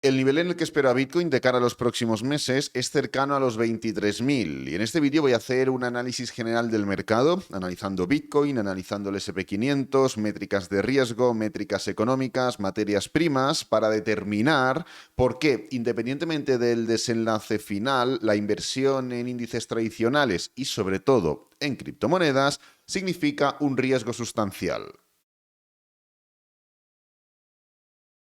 El nivel en el que espero a Bitcoin de cara a los próximos meses es cercano a los 23.000 y en este vídeo voy a hacer un análisis general del mercado, analizando Bitcoin, analizando el S&P 500, métricas de riesgo, métricas económicas, materias primas, para determinar por qué, independientemente del desenlace final, la inversión en índices tradicionales y sobre todo en criptomonedas significa un riesgo sustancial.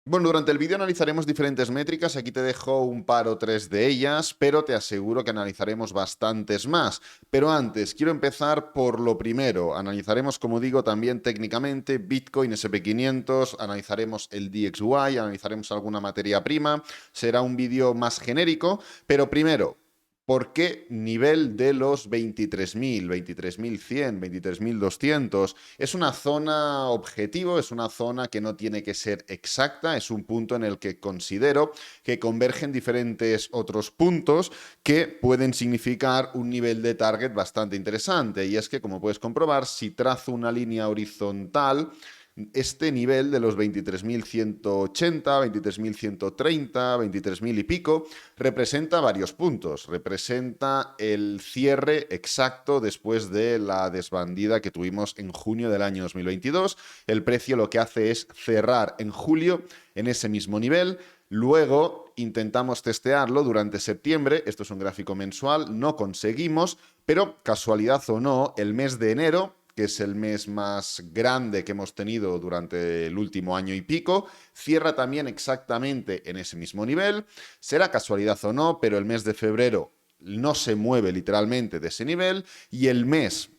Bueno, durante el vídeo analizaremos diferentes métricas, aquí te dejo un par o tres de ellas, pero te aseguro que analizaremos bastantes más. Pero antes, quiero empezar por lo primero. Analizaremos, como digo, también técnicamente Bitcoin, S&P 500, analizaremos el DXY, analizaremos alguna materia prima. Será un vídeo más genérico, pero primero, ¿por qué nivel de los 23.000, 23.100, 23.200? Es una zona objetivo, es una zona que no tiene que ser exacta, es un punto en el que considero que convergen diferentes otros puntos que pueden significar un nivel de target bastante interesante. Y es que, como puedes comprobar, si trazo una línea horizontal, este nivel de los 23.180, 23.130, 23.000 y pico, representa varios puntos. Representa el cierre exacto después de la desbandida que tuvimos en junio del año 2022. El precio lo que hace es cerrar en julio en ese mismo nivel. Luego intentamos testearlo durante septiembre. Esto es un gráfico mensual. No conseguimos, pero casualidad o no, el mes de enero, que es el mes más grande que hemos tenido durante el último año y pico, cierra también exactamente en ese mismo nivel. Será casualidad o no, pero el mes de febrero no se mueve literalmente de ese nivel y el mes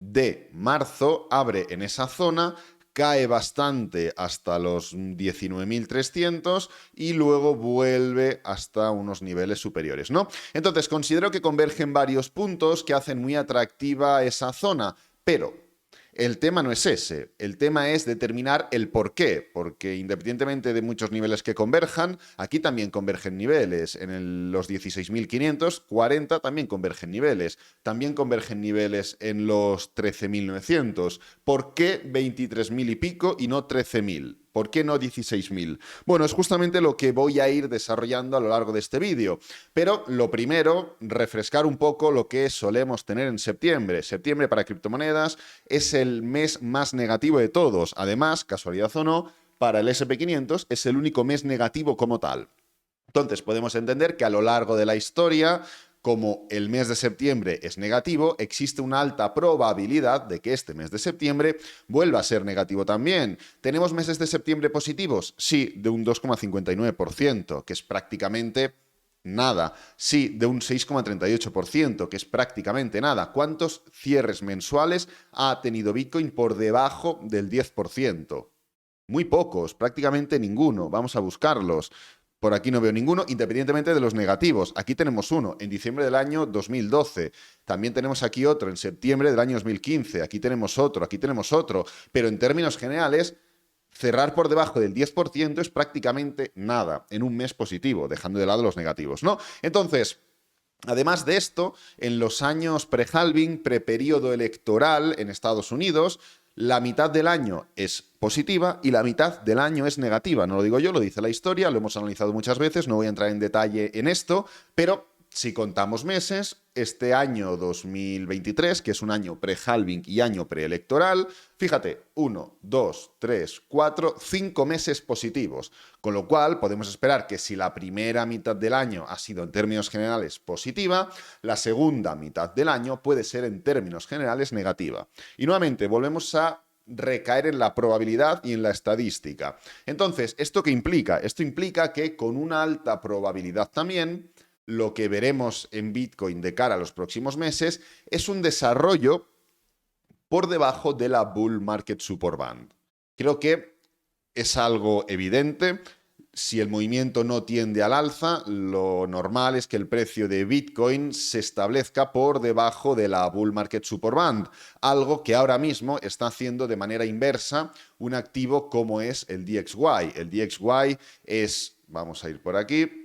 de marzo abre en esa zona, cae bastante hasta los 19.300 y luego vuelve hasta unos niveles superiores, ¿no? Entonces, considero que convergen varios puntos que hacen muy atractiva esa zona, pero el tema no es ese, el tema es determinar el por qué, porque independientemente de muchos niveles que converjan, aquí también convergen niveles, los 16.500, 40 también convergen niveles, también convergen niveles en los 13.900. ¿Por qué 23.000 y pico y no 13.000? ¿Por qué no 16.000? Bueno, es justamente lo que voy a ir desarrollando a lo largo de este vídeo. Pero lo primero, refrescar un poco lo que solemos tener en septiembre. Septiembre para criptomonedas es el mes más negativo de todos. Además, casualidad o no, para el S&P 500 es el único mes negativo como tal. Entonces, podemos entender que a lo largo de la historia, como el mes de septiembre es negativo, existe una alta probabilidad de que este mes de septiembre vuelva a ser negativo también. ¿Tenemos meses de septiembre positivos? Sí, de un 2,59%, que es prácticamente nada. Sí, de un 6,38%, que es prácticamente nada. ¿Cuántos cierres mensuales ha tenido Bitcoin por debajo del 10%? Muy pocos, prácticamente ninguno. Vamos a buscarlos. Por aquí no veo ninguno, independientemente de los negativos. Aquí tenemos uno en diciembre del año 2012. También tenemos aquí otro en septiembre del año 2015. Aquí tenemos otro, aquí tenemos otro. Pero en términos generales, cerrar por debajo del 10% es prácticamente nada en un mes positivo, dejando de lado los negativos, ¿no? Entonces, además de esto, en los años pre-halving, preperíodo electoral en Estados Unidos, la mitad del año es positiva y la mitad del año es negativa. No lo digo yo, lo dice la historia, lo hemos analizado muchas veces, no voy a entrar en detalle en esto, pero si contamos meses, este año 2023, que es un año pre-halving y año preelectoral, fíjate, 1, 2, 3, 4, 5 meses positivos. Con lo cual, podemos esperar que si la primera mitad del año ha sido en términos generales positiva, la segunda mitad del año puede ser en términos generales negativa. Y nuevamente, volvemos a recaer en la probabilidad y en la estadística. Entonces, ¿esto qué implica? Esto implica que con una alta probabilidad también, lo que veremos en Bitcoin de cara a los próximos meses es un desarrollo por debajo de la Bull Market Support Band. Creo que es algo evidente. Si el movimiento no tiende al alza, lo normal es que el precio de Bitcoin se establezca por debajo de la Bull Market Support Band, algo que ahora mismo está haciendo de manera inversa un activo como es el DXY. El DXY es, vamos a ir por aquí,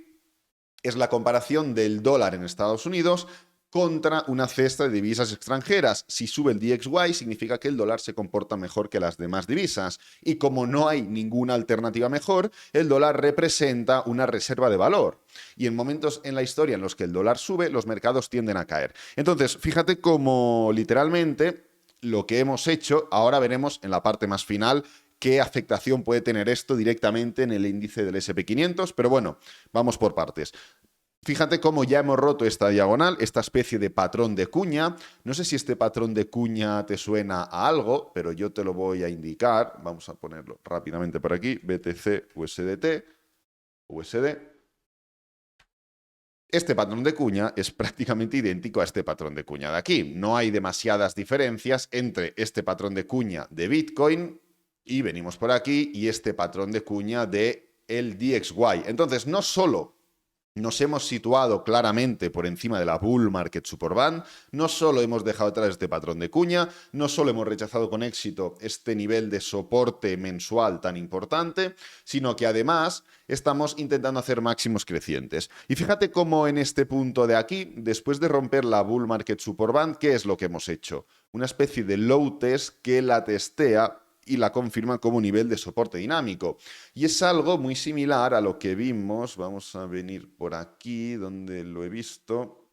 es la comparación del dólar en Estados Unidos contra una cesta de divisas extranjeras. Si sube el DXY, significa que el dólar se comporta mejor que las demás divisas. Y como no hay ninguna alternativa mejor, el dólar representa una reserva de valor. Y en momentos en la historia en los que el dólar sube, los mercados tienden a caer. Entonces, fíjate cómo literalmente lo que hemos hecho, ahora veremos en la parte más final qué afectación puede tener esto directamente en el índice del SP500, pero bueno, vamos por partes. Fíjate cómo ya hemos roto esta diagonal, esta especie de patrón de cuña. No sé si este patrón de cuña te suena a algo, pero yo te lo voy a indicar. Vamos a ponerlo rápidamente por aquí. BTC, USDT, USD. Este patrón de cuña es prácticamente idéntico a este patrón de cuña de aquí. No hay demasiadas diferencias entre este patrón de cuña de Bitcoin y venimos por aquí y este patrón de cuña de el DXY. Entonces, no solo nos hemos situado claramente por encima de la Bull Market Superband, no solo hemos dejado atrás este patrón de cuña, no solo hemos rechazado con éxito este nivel de soporte mensual tan importante, sino que además estamos intentando hacer máximos crecientes. Y fíjate cómo en este punto de aquí, después de romper la Bull Market Superband, ¿qué es lo que hemos hecho? Una especie de low test que la testea y la confirma como nivel de soporte dinámico. Y es algo muy similar a lo que vimos, vamos a venir por aquí donde lo he visto,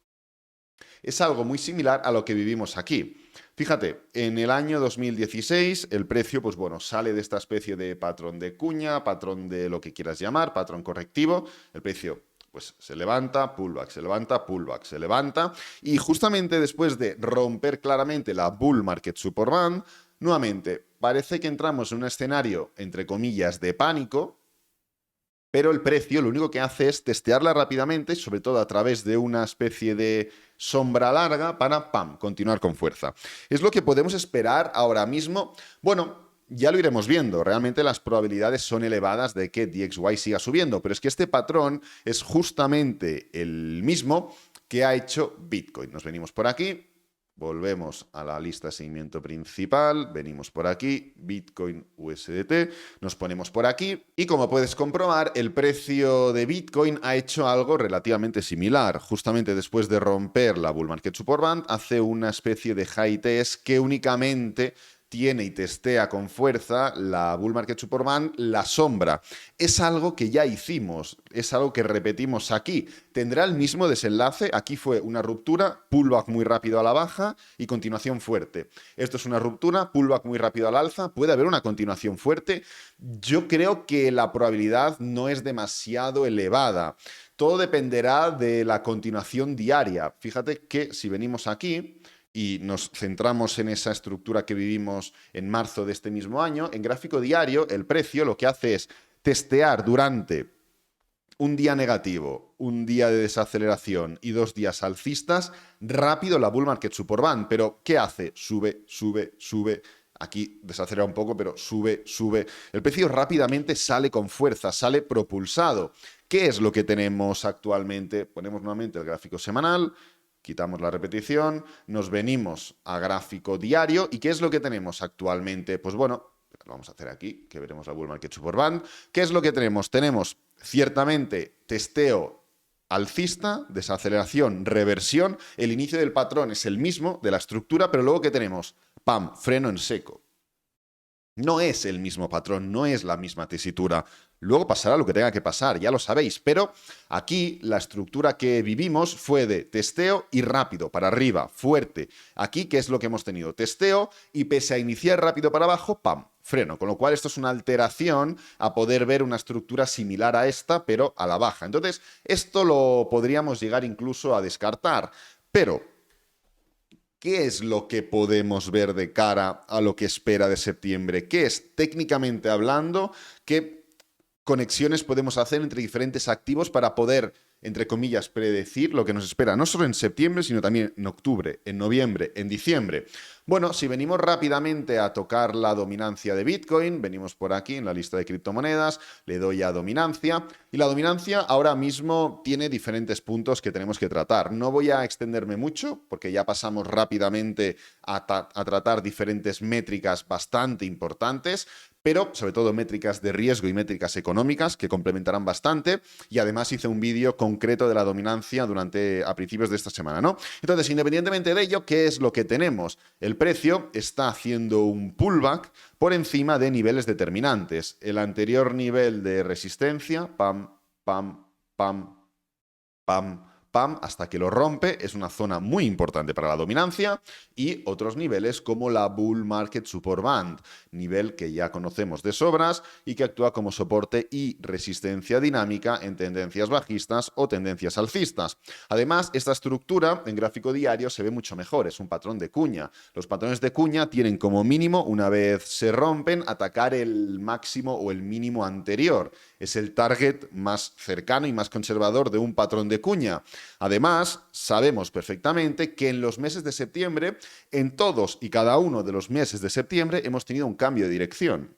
es algo muy similar a lo que vivimos aquí. Fíjate, en el año 2016 el precio, pues bueno, sale de esta especie de patrón de cuña, patrón de lo que quieras llamar, patrón correctivo, el precio pues se levanta, pullback, se levanta, pullback, se levanta, y justamente después de romper claramente la Bull Market Superband, nuevamente, parece que entramos en un escenario, entre comillas, de pánico, pero el precio lo único que hace es testearla rápidamente, sobre todo a través de una especie de sombra larga para, ¡pam!, continuar con fuerza. Es lo que podemos esperar ahora mismo. Bueno, ya lo iremos viendo. Realmente las probabilidades son elevadas de que DXY siga subiendo, pero es que este patrón es justamente el mismo que ha hecho Bitcoin. Nos venimos por aquí. Volvemos a la lista de seguimiento principal, venimos por aquí, Bitcoin USDT, nos ponemos por aquí y como puedes comprobar, el precio de Bitcoin ha hecho algo relativamente similar. Justamente después de romper la Bull Market Superband, hace una especie de high test que únicamente tiene y testea con fuerza la Bull Market Superband, la sombra. Es algo que ya hicimos, es algo que repetimos aquí. Tendrá el mismo desenlace. Aquí fue una ruptura, pullback muy rápido a la baja y continuación fuerte. Esto es una ruptura, pullback muy rápido al alza. Puede haber una continuación fuerte. Yo creo que la probabilidad no es demasiado elevada. Todo dependerá de la continuación diaria. Fíjate que si venimos aquí y nos centramos en esa estructura que vivimos en marzo de este mismo año, en gráfico diario el precio lo que hace es testear durante un día negativo, un día de desaceleración y 2 días alcistas, rápido la Bull Market Superband. Pero ¿qué hace? Sube, sube, sube. Aquí desacelera un poco, pero sube, sube. El precio rápidamente sale con fuerza, sale propulsado. ¿Qué es lo que tenemos actualmente? Ponemos nuevamente el gráfico semanal. Quitamos la repetición, nos venimos a gráfico diario. ¿Y qué es lo que tenemos actualmente? Pues bueno, lo vamos a hacer aquí, que veremos la Bull Market Superband. ¿Qué es lo que tenemos? Tenemos ciertamente testeo alcista, desaceleración, reversión. El inicio del patrón es el mismo de la estructura, pero luego ¿qué tenemos? ¡Pam! Freno en seco. No es el mismo patrón, no es la misma tesitura. Luego pasará lo que tenga que pasar, ya lo sabéis, pero aquí la estructura que vivimos fue de testeo y rápido, para arriba, fuerte. Aquí, ¿qué es lo que hemos tenido? Testeo y pese a iniciar rápido para abajo, ¡pam!, freno. Con lo cual esto es una alteración a poder ver una estructura similar a esta, pero a la baja. Entonces, esto lo podríamos llegar incluso a descartar, pero ¿qué es lo que podemos ver de cara a lo que espera de septiembre? ¿Qué es, técnicamente hablando, qué conexiones podemos hacer entre diferentes activos para poder, entre comillas, predecir lo que nos espera, no solo en septiembre, sino también en octubre, en noviembre, en diciembre? Bueno, si venimos rápidamente a tocar la dominancia de Bitcoin, venimos por aquí en la lista de criptomonedas, le doy a dominancia, y la dominancia ahora mismo tiene diferentes puntos que tenemos que tratar. No voy a extenderme mucho, porque ya pasamos rápidamente a tratar diferentes métricas bastante importantes, pero sobre todo métricas de riesgo y métricas económicas que complementarán bastante, y además hice un vídeo con concreto de la dominancia a principios de esta semana, ¿no? Entonces, independientemente de ello, ¿qué es lo que tenemos? El precio está haciendo un pullback por encima de niveles determinantes. El anterior nivel de resistencia, pam, pam, pam, pam, pam, hasta que lo rompe, es una zona muy importante para la dominancia, y otros niveles como la Bull Market Support Band, nivel que ya conocemos de sobras y que actúa como soporte y resistencia dinámica en tendencias bajistas o tendencias alcistas. Además, esta estructura en gráfico diario se ve mucho mejor, es un patrón de cuña. Los patrones de cuña tienen como mínimo, una vez se rompen, atacar el máximo o el mínimo anterior. Es el target más cercano y más conservador de un patrón de cuña. Además, sabemos perfectamente que en los meses de septiembre, en todos y cada uno de los meses de septiembre, hemos tenido un cambio de dirección.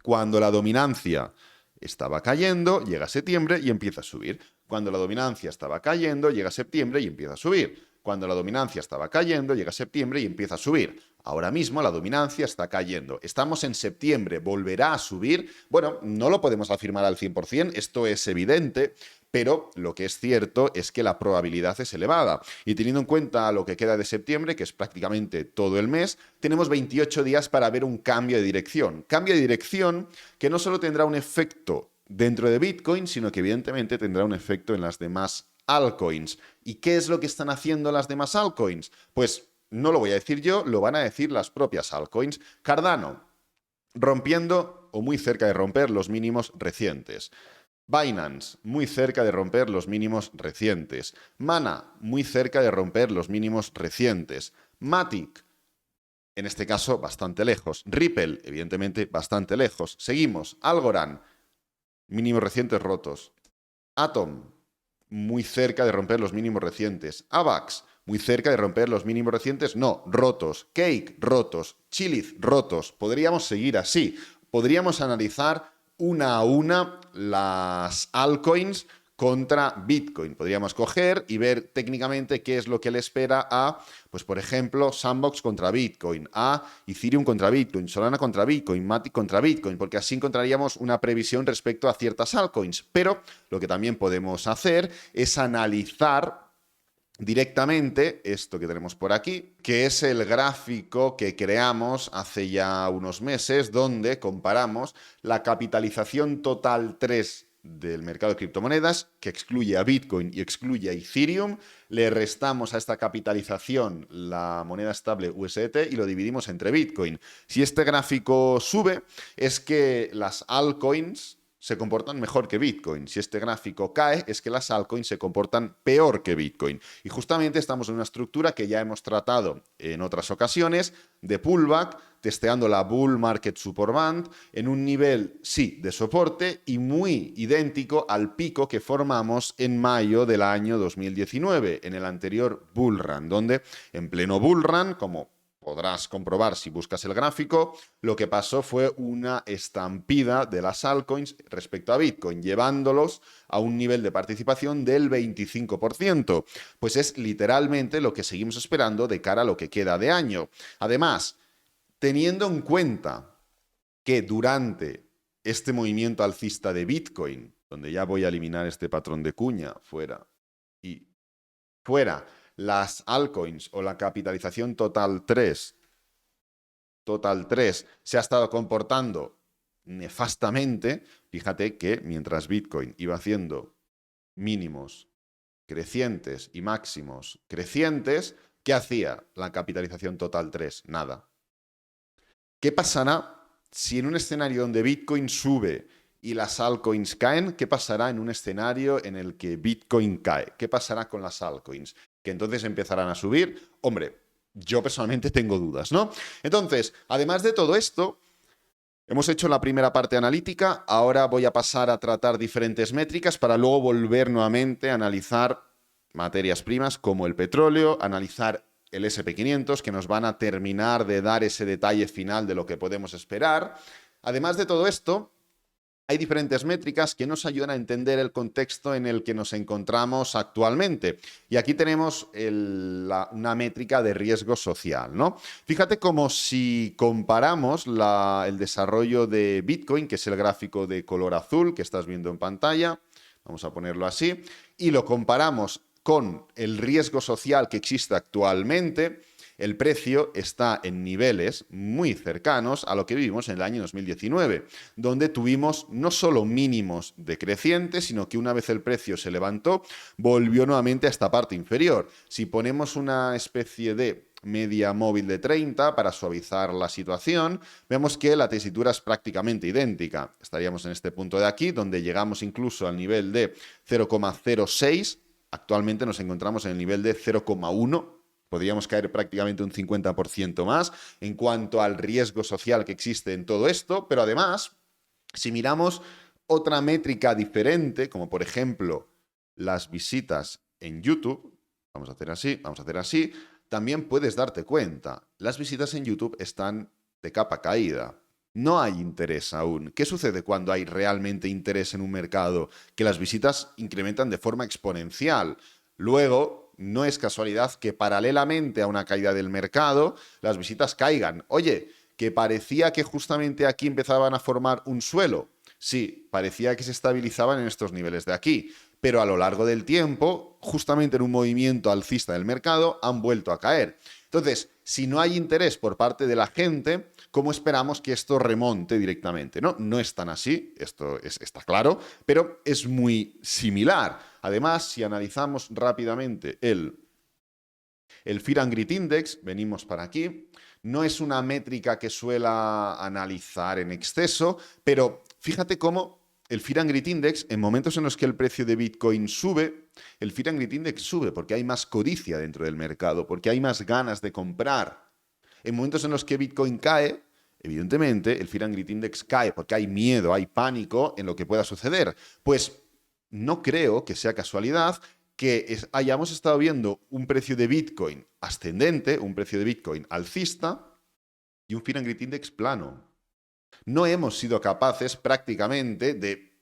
Cuando la dominancia estaba cayendo, llega septiembre y empieza a subir. Cuando la dominancia estaba cayendo, llega septiembre y empieza a subir. Cuando la dominancia estaba cayendo, llega septiembre y empieza a subir. Ahora mismo la dominancia está cayendo. Estamos en septiembre, ¿volverá a subir? Bueno, no lo podemos afirmar al 100%, esto es evidente, pero lo que es cierto es que la probabilidad es elevada. Y teniendo en cuenta lo que queda de septiembre, que es prácticamente todo el mes, tenemos 28 días para ver un cambio de dirección. Cambio de dirección que no solo tendrá un efecto dentro de Bitcoin, sino que evidentemente tendrá un efecto en las demás altcoins. ¿Y qué es lo que están haciendo las demás altcoins? Pues no lo voy a decir yo, lo van a decir las propias altcoins. Cardano, rompiendo o muy cerca de romper los mínimos recientes. Binance, muy cerca de romper los mínimos recientes. Mana, muy cerca de romper los mínimos recientes. Matic, en este caso, bastante lejos. Ripple, evidentemente, bastante lejos. Seguimos. Algorand, mínimos recientes rotos. Atom, muy cerca de romper los mínimos recientes. AVAX, muy cerca de romper los mínimos recientes, no, rotos. Cake, rotos. Chiliz, rotos. Podríamos seguir así. Podríamos analizar una a una las altcoins contra Bitcoin. Podríamos coger y ver técnicamente qué es lo que le espera a, pues por ejemplo, Sandbox contra Bitcoin, a Ethereum contra Bitcoin, Solana contra Bitcoin, Matic contra Bitcoin, porque así encontraríamos una previsión respecto a ciertas altcoins. Pero lo que también podemos hacer es analizar directamente esto que tenemos por aquí, que es el gráfico que creamos hace ya unos meses, donde comparamos la capitalización total 3 del mercado de criptomonedas, que excluye a Bitcoin y excluye a Ethereum, le restamos a esta capitalización la moneda estable USDT y lo dividimos entre Bitcoin. Si este gráfico sube, es que las altcoins se comportan mejor que Bitcoin. Si este gráfico cae, es que las altcoins se comportan peor que Bitcoin. Y justamente estamos en una estructura que ya hemos tratado en otras ocasiones, de pullback, testeando la Bull Market Support Band en un nivel, sí, de soporte y muy idéntico al pico que formamos en mayo del año 2019, en el anterior Bull Run, donde en pleno Bull Run, como podrás comprobar si buscas el gráfico, lo que pasó fue una estampida de las altcoins respecto a Bitcoin, llevándolos a un nivel de participación del 25%. Pues es literalmente lo que seguimos esperando de cara a lo que queda de año. Además, teniendo en cuenta que durante este movimiento alcista de Bitcoin, donde ya voy a eliminar este patrón de cuña, fuera y fuera, las altcoins o la capitalización total 3 se ha estado comportando nefastamente, fíjate que mientras Bitcoin iba haciendo mínimos crecientes y máximos crecientes, ¿qué hacía la capitalización total 3? Nada. ¿Qué pasará si en un escenario donde Bitcoin sube y las altcoins caen? ¿Qué pasará en un escenario en el que Bitcoin cae? ¿Qué pasará con las altcoins? ¿Que entonces empezarán a subir? Hombre, yo personalmente tengo dudas, ¿no? Entonces, además de todo esto, hemos hecho la primera parte analítica, ahora voy a pasar a tratar diferentes métricas para luego volver nuevamente a analizar materias primas como el petróleo, analizar el SP500, que nos van a terminar de dar ese detalle final de lo que podemos esperar. Además de todo esto, hay diferentes métricas que nos ayudan a entender el contexto en el que nos encontramos actualmente. Y aquí tenemos una métrica de riesgo social, ¿no? Fíjate como si comparamos el desarrollo de Bitcoin, que es el gráfico de color azul que estás viendo en pantalla, vamos a ponerlo así, y lo comparamos con el riesgo social que existe actualmente, el precio está en niveles muy cercanos a lo que vivimos en el año 2019, donde tuvimos no solo mínimos decrecientes, sino que una vez el precio se levantó, volvió nuevamente a esta parte inferior. Si ponemos una especie de media móvil de 30 para suavizar la situación, vemos que la tesitura es prácticamente idéntica. Estaríamos en este punto de aquí, donde llegamos incluso al nivel de 0,06. Actualmente nos encontramos en el nivel de 0,1. Podríamos caer prácticamente un 50% más en cuanto al riesgo social que existe en todo esto, pero además, si miramos otra métrica diferente, como por ejemplo las visitas en YouTube, vamos a hacer así, también puedes darte cuenta, las visitas en YouTube están de capa caída. No hay interés aún. ¿Qué sucede cuando hay realmente interés en un mercado? Que las visitas incrementan de forma exponencial. Luego, no es casualidad que paralelamente a una caída del mercado, las visitas caigan. Oye, que parecía que justamente aquí empezaban a formar un suelo. Sí, parecía que se estabilizaban en estos niveles de aquí, pero a lo largo del tiempo, justamente en un movimiento alcista del mercado, han vuelto a caer. Entonces, si no hay interés por parte de la gente, ¿cómo esperamos que esto remonte directamente? No es tan así, esto está claro, pero es muy similar. Además, si analizamos rápidamente el Fear and Greed Index, venimos para aquí, no es una métrica que suela analizar en exceso, pero fíjate cómo el Fear and Greed Index, en momentos en los que el precio de Bitcoin sube, el Fear and Greed Index sube porque hay más codicia dentro del mercado, porque hay más ganas de comprar. En momentos en los que Bitcoin cae, evidentemente, el Fear and Greed Index cae porque hay miedo, hay pánico en lo que pueda suceder. Pues no creo que sea casualidad que hayamos estado viendo un precio de Bitcoin ascendente, un precio de Bitcoin alcista y un Fear and Greed Index plano. No hemos sido capaces prácticamente de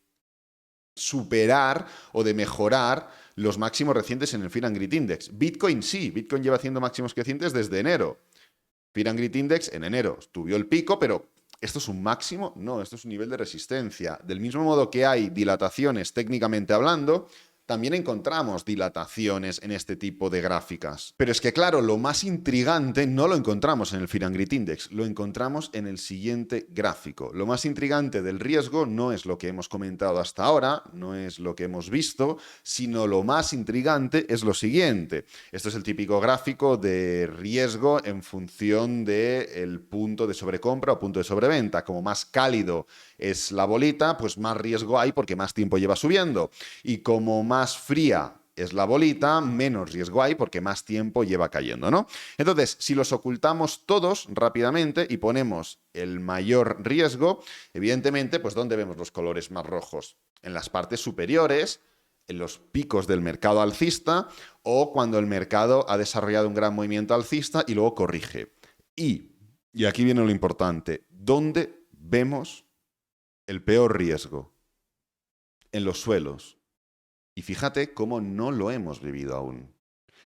superar o de mejorar los máximos recientes en el Fear and Greed Index. Bitcoin sí, Bitcoin lleva haciendo máximos crecientes desde enero. Fear and Greed Index en enero tuvo el pico, pero ¿esto es un máximo? No, esto es un nivel de resistencia. Del mismo modo que hay dilataciones técnicamente hablando, también encontramos dilataciones en este tipo de gráficas. Pero es que, claro, lo más intrigante no lo encontramos en el Fear and Greed Index, lo encontramos en el siguiente gráfico. Lo más intrigante del riesgo no es lo que hemos comentado hasta ahora, no es lo que hemos visto, sino lo más intrigante es lo siguiente. Esto es el típico gráfico de riesgo en función del punto de sobrecompra o punto de sobreventa. Como más cálido es la bolita, pues más riesgo hay porque más tiempo lleva subiendo. Y como más fría es la bolita, menos riesgo hay porque más tiempo lleva cayendo, ¿no? Entonces, si los ocultamos todos rápidamente y ponemos el mayor riesgo, evidentemente, pues ¿dónde vemos los colores más rojos? En las partes superiores, en los picos del mercado alcista o cuando el mercado ha desarrollado un gran movimiento alcista y luego corrige. Y aquí viene lo importante, ¿dónde vemos el peor riesgo? En los suelos. Y fíjate cómo no lo hemos vivido aún.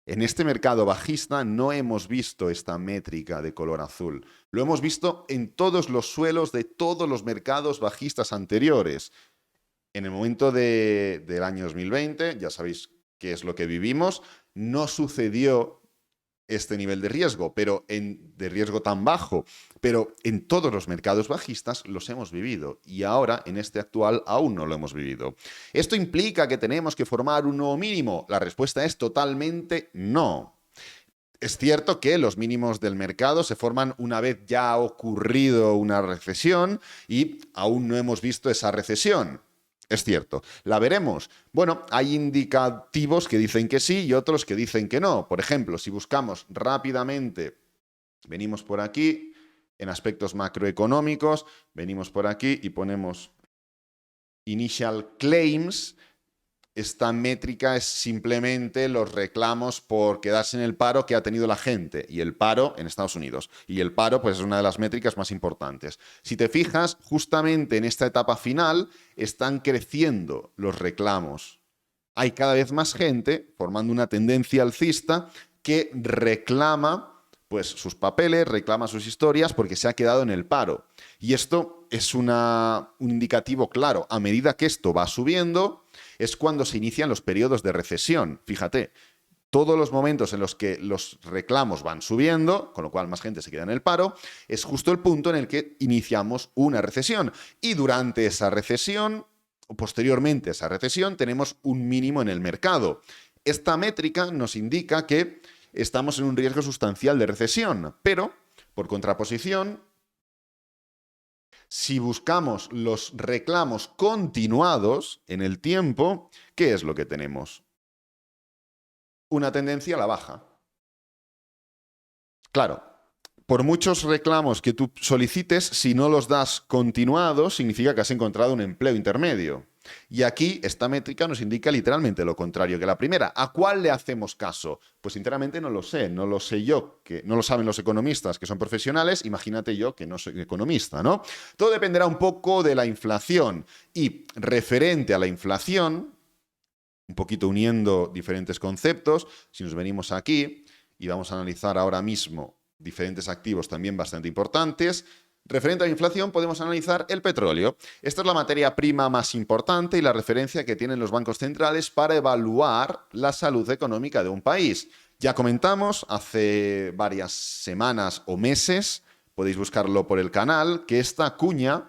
En este mercado bajista no hemos visto esta métrica de color azul. Lo hemos visto en todos los suelos de todos los mercados bajistas anteriores. En el momento del año 2020, ya sabéis qué es lo que vivimos, no sucedió este nivel de riesgo, de riesgo tan bajo, pero en todos los mercados bajistas los hemos vivido y ahora en este actual aún no lo hemos vivido. ¿Esto implica que tenemos que formar un nuevo mínimo? La respuesta es totalmente no. Es cierto que los mínimos del mercado se forman una vez ya ha ocurrido una recesión y aún no hemos visto esa recesión. Es cierto. ¿La veremos? Bueno, hay indicativos que dicen que sí y otros que dicen que no. Por ejemplo, si buscamos rápidamente, venimos por aquí, en aspectos macroeconómicos, venimos por aquí y ponemos Initial Claims. Esta métrica es simplemente los reclamos por quedarse en el paro que ha tenido la gente y el paro en Estados Unidos. Y el paro pues es una de las métricas más importantes. Si te fijas, justamente en esta etapa final están creciendo los reclamos. Hay cada vez más gente formando una tendencia alcista que reclama pues sus papeles, reclama sus historias porque se ha quedado en el paro. Y esto es un indicativo claro. A medida que esto va subiendo, es cuando se inician los periodos de recesión. Fíjate, todos los momentos en los que los reclamos van subiendo, con lo cual más gente se queda en el paro, es justo el punto en el que iniciamos una recesión. Y durante esa recesión, o posteriormente a esa recesión, tenemos un mínimo en el mercado. Esta métrica nos indica que estamos en un riesgo sustancial de recesión, pero, por contraposición, si buscamos los reclamos continuados en el tiempo, ¿qué es lo que tenemos? Una tendencia a la baja. Claro, por muchos reclamos que tú solicites, si no los das continuados, significa que has encontrado un empleo intermedio. Y aquí esta métrica nos indica literalmente lo contrario que la primera. ¿A cuál le hacemos caso? Pues sinceramente no lo sé yo, que no lo saben los economistas que son profesionales, imagínate yo que no soy economista, ¿no? Todo dependerá un poco de la inflación y referente a la inflación, un poquito uniendo diferentes conceptos, si nos venimos aquí y vamos a analizar ahora mismo diferentes activos también bastante importantes. Referente a la inflación, podemos analizar el petróleo. Esta es la materia prima más importante y la referencia que tienen los bancos centrales para evaluar la salud económica de un país. Ya comentamos hace varias semanas o meses, podéis buscarlo por el canal, que esta cuña,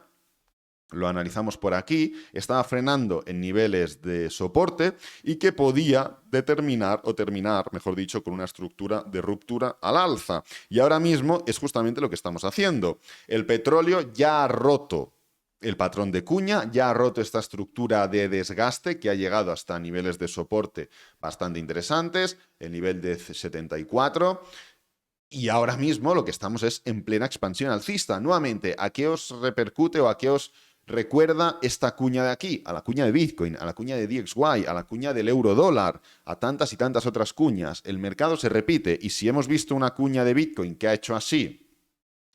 lo analizamos por aquí, estaba frenando en niveles de soporte y que podía determinar o terminar, mejor dicho, con una estructura de ruptura al alza. Y ahora mismo es justamente lo que estamos haciendo. El petróleo ya ha roto el patrón de cuña, ya ha roto esta estructura de desgaste que ha llegado hasta niveles de soporte bastante interesantes, el nivel de 74. Y ahora mismo lo que estamos es en plena expansión alcista. Nuevamente, ¿a qué os repercute o a qué os recuerda esta cuña de aquí? A la cuña de Bitcoin, a la cuña de DXY, a la cuña del euro-dólar, a tantas y tantas otras cuñas. El mercado se repite y si hemos visto una cuña de Bitcoin que ha hecho así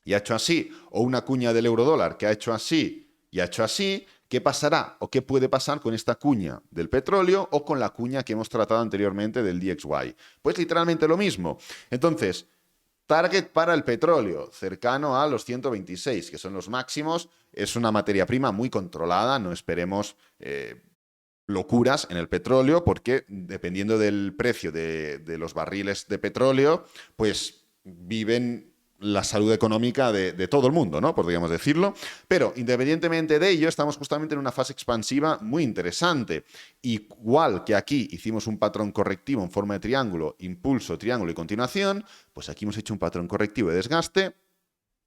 y ha hecho así, o una cuña del euro-dólar que ha hecho así y ha hecho así, ¿qué pasará o qué puede pasar con esta cuña del petróleo o con la cuña que hemos tratado anteriormente del DXY? Pues literalmente lo mismo. Entonces, target para el petróleo, cercano a los 126, que son los máximos. Es una materia prima muy controlada, no esperemos locuras en el petróleo, porque dependiendo del precio de los barriles de petróleo, pues viven la salud económica de todo el mundo, ¿no? Podríamos decirlo. Pero independientemente de ello, estamos justamente en una fase expansiva muy interesante. Igual que aquí hicimos un patrón correctivo en forma de triángulo, impulso, triángulo y continuación, pues aquí hemos hecho un patrón correctivo de desgaste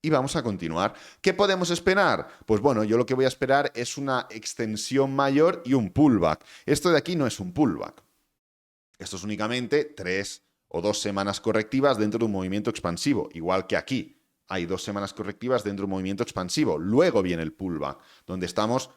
y vamos a continuar. ¿Qué podemos esperar? Pues bueno, yo lo que voy a esperar es una extensión mayor y un pullback. Esto de aquí no es un pullback. Esto es únicamente 3 o 2 semanas correctivas dentro de un movimiento expansivo, igual que aquí. Hay 2 semanas correctivas dentro de un movimiento expansivo. Luego viene el pullback, donde estamos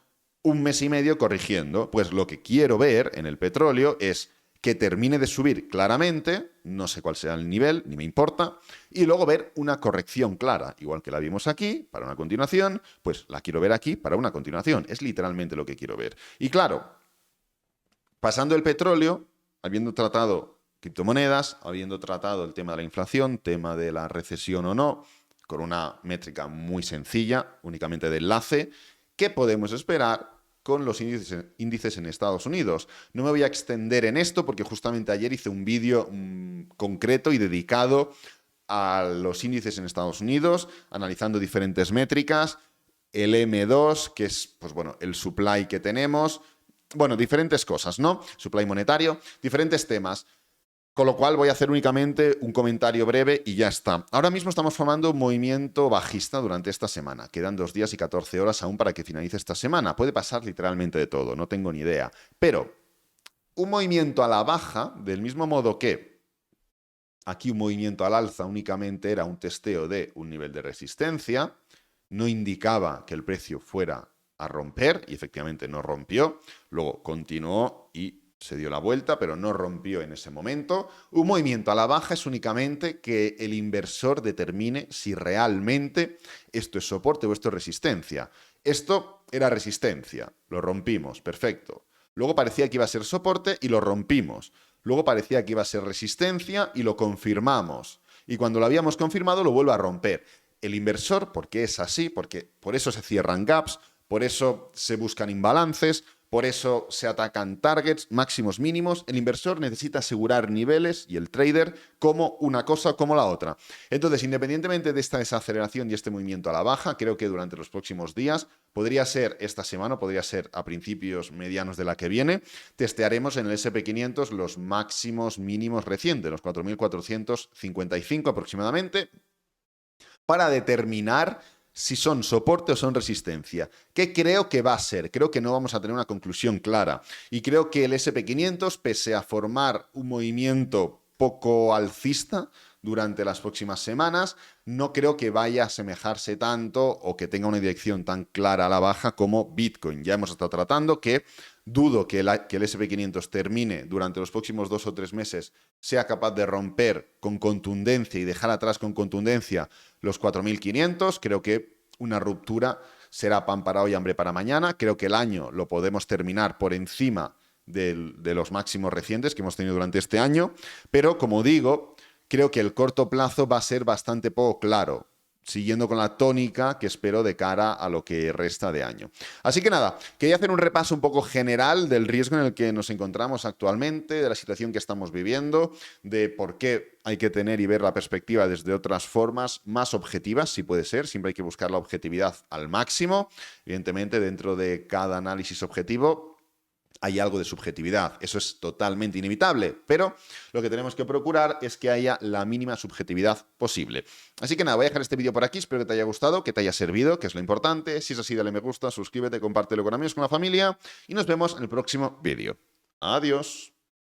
un mes y medio corrigiendo. Pues lo que quiero ver en el petróleo es que termine de subir claramente, no sé cuál será el nivel, ni me importa, y luego ver una corrección clara, igual que la vimos aquí, para una continuación, pues la quiero ver aquí para una continuación. Es literalmente lo que quiero ver. Y claro, pasando el petróleo, habiendo tratado criptomonedas, habiendo tratado el tema de la inflación, tema de la recesión o no, con una métrica muy sencilla, únicamente de enlace, ¿qué podemos esperar con los índices en Estados Unidos? No me voy a extender en esto porque justamente ayer hice un vídeo concreto y dedicado a los índices en Estados Unidos, analizando diferentes métricas, el M2, que es, pues bueno, el supply que tenemos, bueno, diferentes cosas, ¿no? Supply monetario, diferentes temas. Con lo cual voy a hacer únicamente un comentario breve y ya está. Ahora mismo estamos formando un movimiento bajista durante esta semana. Quedan 2 días y 14 horas aún para que finalice esta semana. Puede pasar literalmente de todo, no tengo ni idea. Pero un movimiento a la baja, del mismo modo que aquí un movimiento al alza únicamente era un testeo de un nivel de resistencia, no indicaba que el precio fuera a romper y efectivamente no rompió. Luego continuó y se dio la vuelta, pero no rompió en ese momento. Un movimiento a la baja es únicamente que el inversor determine si realmente esto es soporte o esto es resistencia. Esto era resistencia, lo rompimos, perfecto. Luego parecía que iba a ser soporte y lo rompimos. Luego parecía que iba a ser resistencia y lo confirmamos. Y cuando lo habíamos confirmado lo vuelve a romper. El inversor, porque es así, porque por eso se cierran gaps, por eso se buscan imbalances, Por eso se atacan targets, máximos mínimos. El inversor necesita asegurar niveles y el trader como una cosa como la otra. Entonces, independientemente de esta desaceleración y este movimiento a la baja, creo que durante los próximos días, podría ser esta semana, podría ser a principios medianos de la que viene, testearemos en el SP500 los máximos mínimos recientes, los 4.455 aproximadamente, para determinar si son soporte o son resistencia. ¿Qué creo que va a ser? Creo que no vamos a tener una conclusión clara. Y creo que el SP500, pese a formar un movimiento poco alcista durante las próximas semanas, no creo que vaya a asemejarse tanto o que tenga una dirección tan clara a la baja como Bitcoin. Ya hemos estado tratando que dudo que el SP500 termine durante los próximos 2 o 3 meses, sea capaz de romper con contundencia y dejar atrás con contundencia los 4.500. Creo que una ruptura será pan para hoy, hambre para mañana. Creo que el año lo podemos terminar por encima de los máximos recientes que hemos tenido durante este año. Pero, como digo, creo que el corto plazo va a ser bastante poco claro, siguiendo con la tónica que espero de cara a lo que resta de año. Así que nada, quería hacer un repaso un poco general del riesgo en el que nos encontramos actualmente, de la situación que estamos viviendo, de por qué hay que tener y ver la perspectiva desde otras formas más objetivas, si puede ser. Siempre hay que buscar la objetividad al máximo. Evidentemente, dentro de cada análisis objetivo hay algo de subjetividad. Eso es totalmente inevitable, pero lo que tenemos que procurar es que haya la mínima subjetividad posible. Así que nada, voy a dejar este vídeo por aquí. Espero que te haya gustado, que te haya servido, que es lo importante. Si es así, dale me gusta, suscríbete, compártelo con amigos, con la familia y nos vemos en el próximo vídeo. Adiós.